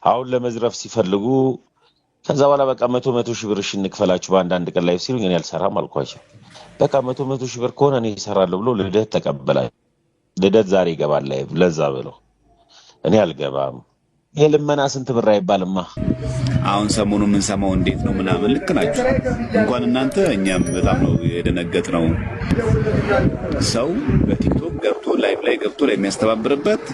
አሁን ለመዝረፍ ሲፈልጉ ከዛ በኋላ በቃ 100 ሺህ ብር እሺ እንክፈላችሁ በአንዳንድ ቀን ላይ ሲሉኝ እኔ አልሰራም አልኳቸው። በቃ 100 ሺህ ብር ከሆነ እኔ እሰራለሁ ብሎ ልደት ተቀበላል። ልደት ዛሬ ይገባል ላይ ለዛ ብለው እኔ አልገባም። ይሄ ልመና ስንት ብር አይባልማ። አሁን ሰሞኑ ምን ሰማው እንዴት ነው ምናምን ልክ ናችሁ እንኳን እናንተ እኛም በጣም ነው የደነገጥነው። ሰው በቲክቶክ ገብቶ ላይቭ ላይ ገብቶ ላይ የሚያስተባብርበት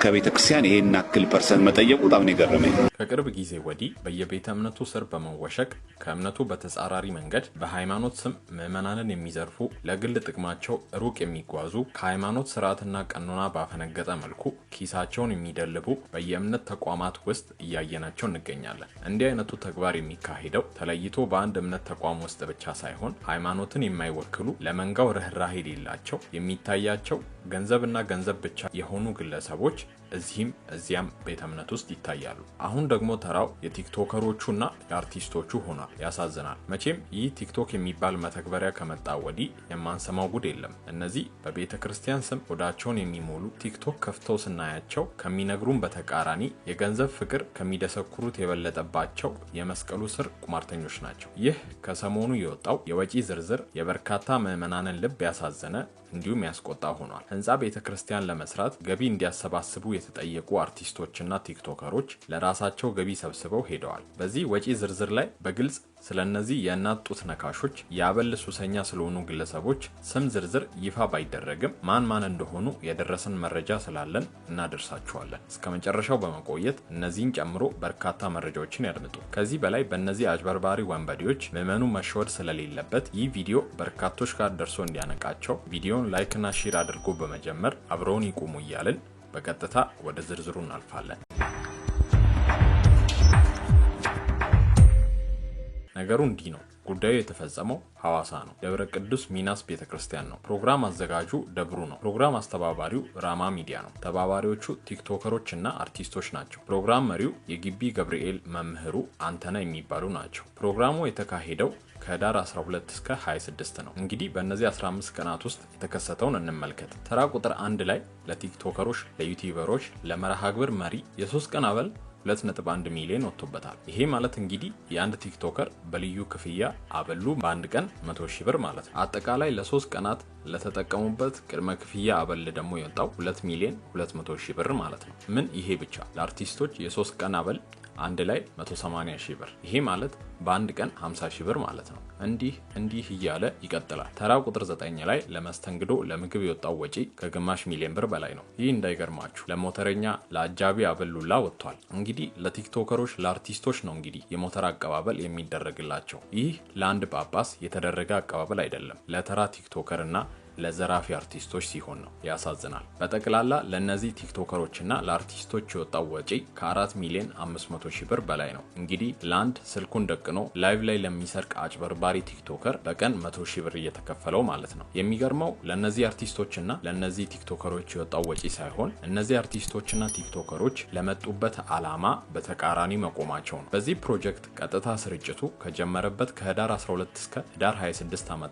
ከቤተ ክርስቲያን ይሄን አክል ፐርሰንት መጠየቁ በጣም ነው የገረመኝ። ከቅርብ ጊዜ ወዲህ በየቤተ እምነቱ ስር በመወሸቅ ከእምነቱ በተጻራሪ መንገድ በሃይማኖት ስም ምዕመናንን የሚዘርፉ ለግል ጥቅማቸው ሩቅ የሚጓዙ ከሃይማኖት ስርዓትና ቀኖና ባፈነገጠ መልኩ ኪሳቸውን የሚደልቡ በየእምነት ተቋማት ውስጥ እያየናቸው እንገኛለን። እንዲህ አይነቱ ተግባር የሚካሄደው ተለይቶ በአንድ እምነት ተቋም ውስጥ ብቻ ሳይሆን ሃይማኖትን የማይወክሉ ለመንጋው ርህራሄ የሌላቸው የሚታያቸው ገንዘብና ገንዘብ ብቻ የሆኑ ግለሰቦች እዚህም እዚያም ቤተ እምነት ውስጥ ይታያሉ። አሁን ደግሞ ተራው የቲክቶከሮቹና የአርቲስቶቹ ሆኗል። ያሳዝናል። መቼም ይህ ቲክቶክ የሚባል መተግበሪያ ከመጣ ወዲህ የማንሰማው ጉድ የለም። እነዚህ በቤተ ክርስቲያን ስም ሆዳቸውን የሚሞሉ ቲክቶክ ከፍተው ስናያቸው ከሚነግሩን በተቃራኒ የገንዘብ ፍቅር ከሚደሰኩሩት የበለጠባቸው የመስቀሉ ስር ቁማርተኞች ናቸው። ይህ ከሰሞኑ የወጣው የወጪ ዝርዝር የበርካታ ምዕመናንን ልብ ያሳዘነ እንዲሁም ያስቆጣ ሆኗል። ህንጻ ቤተክርስቲያን ለመስራት ገቢ እንዲያሰባስቡ የተጠየቁ አርቲስቶችና ቲክቶከሮች ለራሳቸው ገቢ ሰብስበው ሄደዋል። በዚህ ወጪ ዝርዝር ላይ በግልጽ ስለነዚህ የእናት ጡት ነካሾች ያበል ሱሰኛ ስለሆኑ ግለሰቦች ስም ዝርዝር ይፋ ባይደረግም ማን እንደሆኑ የደረሰን መረጃ ስላለን እናደርሳችኋለን። እስከመጨረሻው በመቆየት እነዚህን ጨምሮ በርካታ መረጃዎችን ያድምጡ። ከዚህ በላይ በእነዚህ አጭበርባሪ ወንበዴዎች ምዕመኑ መሸወድ ስለሌለበት ይህ ቪዲዮ በርካቶች ጋር ደርሶ እንዲያነቃቸው ቪዲዮን ላይክ እና ሼር አድርጎ በመጀመር አብረውን ይቁሙ እያልን በቀጥታ ወደ ዝርዝሩ እናልፋለን። ነገሩ እንዲህ ነው። ጉዳዩ የተፈጸመው ሐዋሳ ነው። ደብረ ቅዱስ ሚናስ ቤተክርስቲያን ነው። ፕሮግራም አዘጋጁ ደብሩ ነው። ፕሮግራም አስተባባሪው ራማ ሚዲያ ነው። ተባባሪዎቹ ቲክቶከሮች እና አርቲስቶች ናቸው። ፕሮግራም መሪው የግቢ ገብርኤል መምህሩ አንተነ የሚባሉ ናቸው። ፕሮግራሙ የተካሄደው ከዳር 12 እስከ 26 ነው። እንግዲህ በእነዚህ 15 ቀናት ውስጥ የተከሰተውን እንመልከት። ተራ ቁጥር 1 ላይ ለቲክቶከሮች፣ ለዩቲዩበሮች፣ ለመርሃ ግብር መሪ የ3 ቀን አበል 2.1 ሚሊዮን ወጥቶበታል። ይሄ ማለት እንግዲህ የአንድ ቲክቶከር በልዩ ክፍያ አበሉ በአንድ ቀን 100 ሺህ ብር ማለት ነው። አጠቃላይ ለ3 ቀናት ለተጠቀሙበት ቅድመ ክፍያ አበል ደግሞ የወጣው 2 ሚሊዮን 200 ሺህ ብር ማለት ነው። ምን ይሄ ብቻ! ለአርቲስቶች የ3 ቀን አበል አንድ ላይ 180 ሺህ ብር። ይሄ ማለት በአንድ ቀን 50 ሺህ ብር ማለት ነው። እንዲህ እያለ ይቀጥላል። ተራ ቁጥር 9 ላይ ለመስተንግዶ ለምግብ የወጣው ወጪ ከግማሽ ሚሊዮን ብር በላይ ነው። ይህ እንዳይገርማችሁ ለሞተረኛ ለአጃቢ አበሉላ ወጥቷል። እንግዲህ ለቲክቶከሮች ለአርቲስቶች ነው እንግዲህ የሞተር አቀባበል የሚደረግላቸው። ይህ ለአንድ ጳጳስ የተደረገ አቀባበል አይደለም፣ ለተራ ቲክቶከር እና ለዘራፊ አርቲስቶች ሲሆን ነው። ያሳዝናል። በጠቅላላ ለነዚህ ቲክቶከሮችና ለአርቲስቶች የወጣው ወጪ ከ4 ሚሊዮን 500 ሺህ ብር በላይ ነው። እንግዲህ ለአንድ ስልኩን ደቅኖ ላይቭ ላይ ለሚሰርቅ አጭበርባሪ ቲክቶከር በቀን 100 ሺህ ብር እየተከፈለው ማለት ነው። የሚገርመው ለነዚህ አርቲስቶችና ለነዚህ ቲክቶከሮች የወጣው ወጪ ሳይሆን እነዚህ አርቲስቶችና ቲክቶከሮች ለመጡበት ዓላማ በተቃራኒ መቆማቸው ነው። በዚህ ፕሮጀክት ቀጥታ ስርጭቱ ከጀመረበት ከህዳር 12 እስከ ህዳር 26 ዓ.ም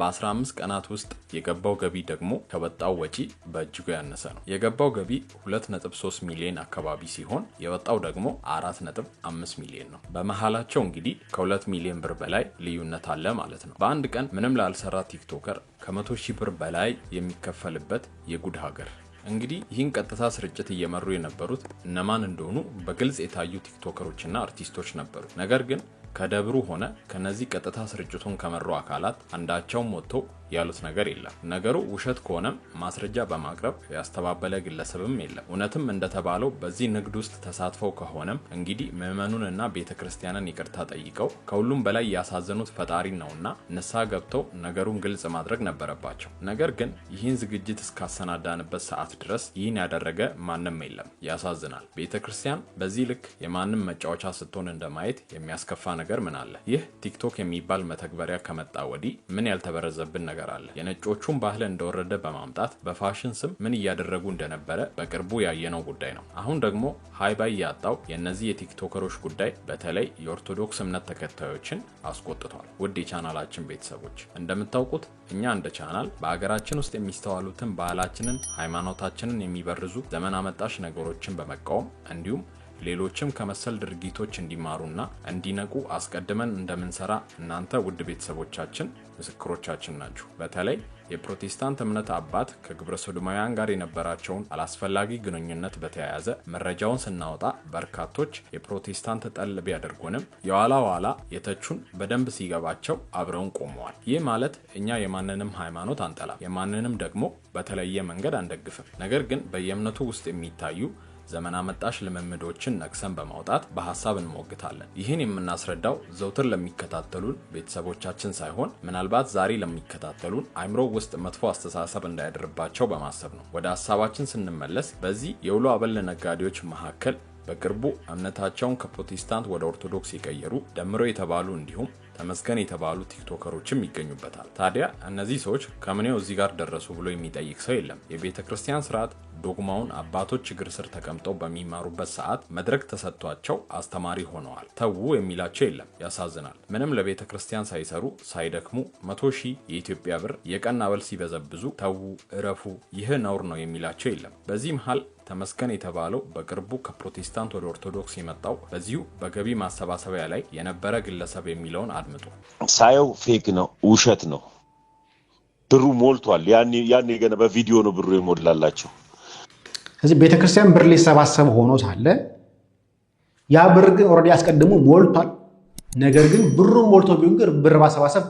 በ15 ቀናት ውስጥ የገባው ገቢ ደግሞ ከወጣው ወጪ በእጅጉ ያነሰ ነው። የገባው ገቢ 2.3 ሚሊዮን አካባቢ ሲሆን የወጣው ደግሞ 4.5 ሚሊዮን ነው። በመሃላቸው እንግዲህ ከ2 ሚሊዮን ብር በላይ ልዩነት አለ ማለት ነው። በአንድ ቀን ምንም ላልሰራ ቲክቶከር ከ100 ሺህ ብር በላይ የሚከፈልበት የጉድ ሀገር። እንግዲህ ይህን ቀጥታ ስርጭት እየመሩ የነበሩት እነማን እንደሆኑ በግልጽ የታዩ ቲክቶከሮችና አርቲስቶች ነበሩ። ነገር ግን ከደብሩ ሆነ ከነዚህ ቀጥታ ስርጭቱን ከመሩ አካላት አንዳቸውም ወጥቶ ያሉት ነገር የለም። ነገሩ ውሸት ከሆነም ማስረጃ በማቅረብ ያስተባበለ ግለሰብም የለም። እውነትም እንደተባለው በዚህ ንግድ ውስጥ ተሳትፈው ከሆነም እንግዲህ ምዕመኑንና ቤተክርስቲያንን ይቅርታ ጠይቀው ከሁሉም በላይ ያሳዘኑት ፈጣሪ ነውና ንስሐ ገብተው ነገሩን ግልጽ ማድረግ ነበረባቸው። ነገር ግን ይህን ዝግጅት እስካሰናዳንበት ሰዓት ድረስ ይህን ያደረገ ማንም የለም። ያሳዝናል። ቤተክርስቲያን በዚህ ልክ የማንም መጫወቻ ስትሆን እንደማየት የሚያስከፋ ነገር ምን አለ? ይህ ቲክቶክ የሚባል መተግበሪያ ከመጣ ወዲህ ምን ያልተበረዘብን ነገር አለ? የነጮቹን ባህል እንደወረደ በማምጣት በፋሽን ስም ምን እያደረጉ እንደነበረ በቅርቡ ያየነው ጉዳይ ነው። አሁን ደግሞ ሃይባይ ያጣው የነዚህ የቲክቶከሮች ጉዳይ በተለይ የኦርቶዶክስ እምነት ተከታዮችን አስቆጥቷል። ውድ የቻናላችን ቤተሰቦች እንደምታውቁት እኛ እንደ ቻናል በአገራችን ውስጥ የሚስተዋሉትን ባህላችንን፣ ሃይማኖታችንን የሚበርዙ ዘመን አመጣሽ ነገሮችን በመቃወም እንዲሁም ሌሎችም ከመሰል ድርጊቶች እንዲማሩና እንዲነቁ አስቀድመን እንደምንሰራ እናንተ ውድ ቤተሰቦቻችን ምስክሮቻችን ናችሁ። በተለይ የፕሮቴስታንት እምነት አባት ከግብረ ሰዶማውያን ጋር የነበራቸውን አላስፈላጊ ግንኙነት በተያያዘ መረጃውን ስናወጣ በርካቶች የፕሮቴስታንት ጠል ቢያደርጉንም የኋላ የተቹን በደንብ ሲገባቸው አብረውን ቆመዋል። ይህ ማለት እኛ የማንንም ሃይማኖት አንጠላም፣ የማንንም ደግሞ በተለየ መንገድ አንደግፍም። ነገር ግን በየእምነቱ ውስጥ የሚታዩ ዘመን አመጣሽ ልምምዶችን ነቅሰን በማውጣት በሐሳብ እንሞግታለን። ይህን የምናስረዳው ዘውትር ለሚከታተሉን ቤተሰቦቻችን ሳይሆን ምናልባት ዛሬ ለሚከታተሉን አእምሮ ውስጥ መጥፎ አስተሳሰብ እንዳይደርባቸው በማሰብ ነው። ወደ ሐሳባችን ስንመለስ በዚህ የውሎ አበል ነጋዴዎች መካከል በቅርቡ እምነታቸውን ከፕሮቴስታንት ወደ ኦርቶዶክስ የቀየሩ ደምሮ የተባሉ እንዲሁም ተመስገን የተባሉ ቲክቶከሮችም ይገኙበታል። ታዲያ እነዚህ ሰዎች ከምኔው እዚህ ጋር ደረሱ ብሎ የሚጠይቅ ሰው የለም። የቤተክርስቲያን ስርዓት ዶግማውን አባቶች እግር ስር ተቀምጠው በሚማሩበት ሰዓት መድረክ ተሰጥቷቸው አስተማሪ ሆነዋል። ተዉ የሚላቸው የለም። ያሳዝናል። ምንም ለቤተክርስቲያን ሳይሰሩ ሳይደክሙ 100,000 የኢትዮጵያ ብር የቀን አበል ሲበዘብዙ ተዉ እረፉ ይህ ነውር ነው የሚላቸው የለም። በዚህ መሃል ተመስገን የተባለው በቅርቡ ከፕሮቴስታንት ወደ ኦርቶዶክስ የመጣው በዚሁ በገቢ ማሰባሰቢያ ላይ የነበረ ግለሰብ የሚለውን አድምጡ። ሳየው ፌክ ነው፣ ውሸት ነው። ብሩ ሞልቷል። ያኔ ገና በቪዲዮ ነው ብሩ የሞላላቸው። ስለዚህ ቤተክርስቲያን ብር ሊሰባሰብ ሆኖ ሳለ ያ ብር ግን ኦልሬዲ አስቀድሞ ሞልቷል። ነገር ግን ብሩ ሞልቶ ቢሆን ግን ብር ማሰባሰብ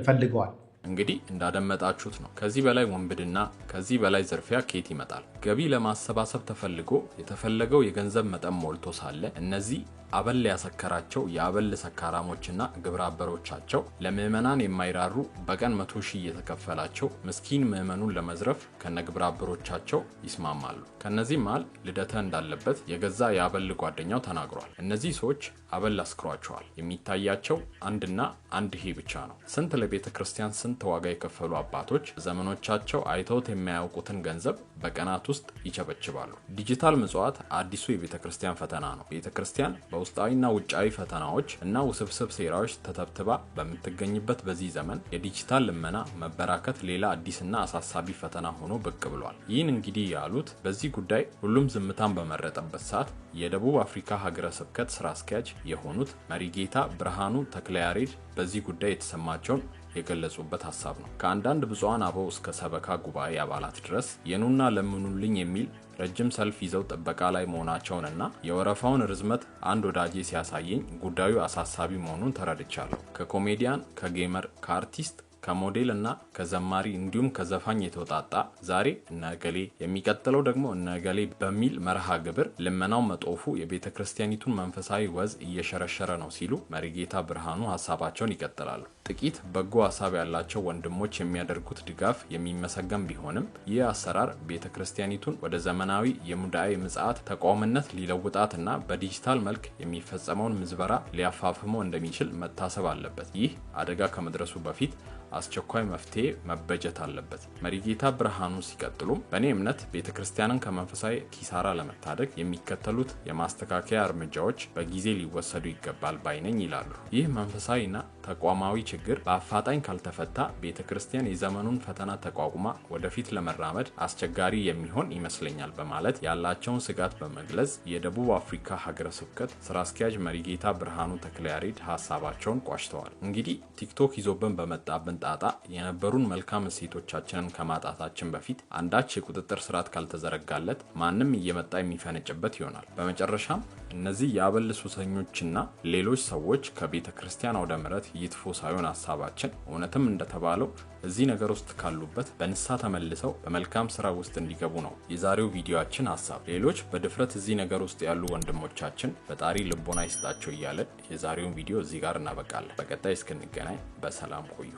ፈልገዋል። እንግዲህ እንዳደመጣችሁት ነው። ከዚህ በላይ ወንብድና፣ ከዚህ በላይ ዝርፊያ ከየት ይመጣል? ገቢ ለማሰባሰብ ተፈልጎ የተፈለገው የገንዘብ መጠን ሞልቶ ሳለ እነዚህ አበል ያሰከራቸው የአበል ሰካራሞችና ግብረ አበሮቻቸው ለምዕመናን የማይራሩ በቀን 100,000 እየተከፈላቸው ምስኪን ምዕመኑን ለመዝረፍ ከነግብረ አበሮቻቸው ይስማማሉ። ከነዚህ መሃል ልደተ እንዳለበት የገዛ የአበል ጓደኛው ተናግሯል። እነዚህ ሰዎች አበል አስክሯቸዋል። የሚታያቸው አንድና አንድ ይሄ ብቻ ነው። ስንት ለቤተ ክርስቲያን ስንት ዋጋ የከፈሉ አባቶች ዘመኖቻቸው አይተውት የማያውቁትን ገንዘብ በቀናት ውስጥ ይቸበችባሉ። ዲጂታል ምጽዋት አዲሱ የቤተ ክርስቲያን ፈተና ነው። ቤተ ክርስቲያን በውስጣዊና ውጫዊ ፈተናዎች እና ውስብስብ ሴራዎች ተተብትባ በምትገኝበት በዚህ ዘመን የዲጂታል ልመና መበራከት ሌላ አዲስና አሳሳቢ ፈተና ሆኖ ብቅ ብሏል። ይህን እንግዲህ ያሉት በዚህ ጉዳይ ሁሉም ዝምታን በመረጠበት ሰዓት የደቡብ አፍሪካ ሀገረ ስብከት ስራ አስኪያጅ የሆኑት መሪጌታ ብርሃኑ ተክለያሬድ በዚህ ጉዳይ የተሰማቸውን የገለጹበት ሐሳብ ነው። ከአንዳንድ ብፁዓን አበው እስከ ሰበካ ጉባኤ አባላት ድረስ የኑና ለምኑልኝ የሚል ረጅም ሰልፍ ይዘው ጥበቃ ላይ መሆናቸውንና የወረፋውን ርዝመት አንድ ወዳጄ ሲያሳየኝ ጉዳዩ አሳሳቢ መሆኑን ተረድቻለሁ። ከኮሜዲያን፣ ከጌመር፣ ከአርቲስት፣ ከሞዴል እና ከዘማሪ እንዲሁም ከዘፋኝ የተወጣጣ ዛሬ እነገሌ የሚቀጥለው ደግሞ እነገሌ በሚል መርሃ ግብር ልመናው መጦፉ የቤተ ክርስቲያኒቱን መንፈሳዊ ወዝ እየሸረሸረ ነው ሲሉ መሪጌታ ብርሃኑ ሐሳባቸውን ይቀጥላሉ። ጥቂት በጎ ሐሳብ ያላቸው ወንድሞች የሚያደርጉት ድጋፍ የሚመሰገን ቢሆንም ይህ አሰራር ቤተ ክርስቲያኒቱን ወደ ዘመናዊ የሙዳይ ምጽአት ተቋምነት ሊለውጣትና በዲጂታል መልክ የሚፈጸመውን ምዝበራ ሊያፋፍመው እንደሚችል መታሰብ አለበት። ይህ አደጋ ከመድረሱ በፊት አስቸኳይ መፍትሄ መበጀት አለበት። መሪጌታ ብርሃኑ ሲቀጥሉም በእኔ እምነት ቤተክርስቲያንን ከመንፈሳዊ ኪሳራ ለመታደግ የሚከተሉት የማስተካከያ እርምጃዎች በጊዜ ሊወሰዱ ይገባል ባይነኝ ይላሉ። ይህ መንፈሳዊና ተቋማዊ ችግር በአፋጣኝ ካልተፈታ ቤተክርስቲያን የዘመኑን ፈተና ተቋቁማ ወደፊት ለመራመድ አስቸጋሪ የሚሆን ይመስለኛል በማለት ያላቸውን ስጋት በመግለጽ የደቡብ አፍሪካ ሀገረ ስብከት ስራ አስኪያጅ መሪጌታ ብርሃኑ ተክለያሬድ ሐሳባቸውን ቋጭተዋል። እንግዲህ ቲክቶክ ይዞብን በመጣብን ጣጣ የነበሩን መልካም እሴቶቻችንን ከማጣታችን በፊት አንዳች የቁጥጥር ስርዓት ካልተዘረጋለት ማንም እየመጣ የሚፈነጭበት ይሆናል። በመጨረሻም እነዚህ የአበል ሱሰኞችና ሌሎች ሰዎች ከቤተ ክርስቲያን ወደ ምሕረት ይጥፉ ሳይሆን ሐሳባችን እውነትም እንደተባለው እዚህ ነገር ውስጥ ካሉበት በንስሐ ተመልሰው በመልካም ስራ ውስጥ እንዲገቡ ነው የዛሬው ቪዲዮአችን ሐሳብ። ሌሎች በድፍረት እዚህ ነገር ውስጥ ያሉ ወንድሞቻችን በጣሪ ልቦና ይስጣቸው እያለን የዛሬውን ቪዲዮ እዚህ ጋር እናበቃለን። በቀጣይ እስክንገናኝ በሰላም ቆዩ።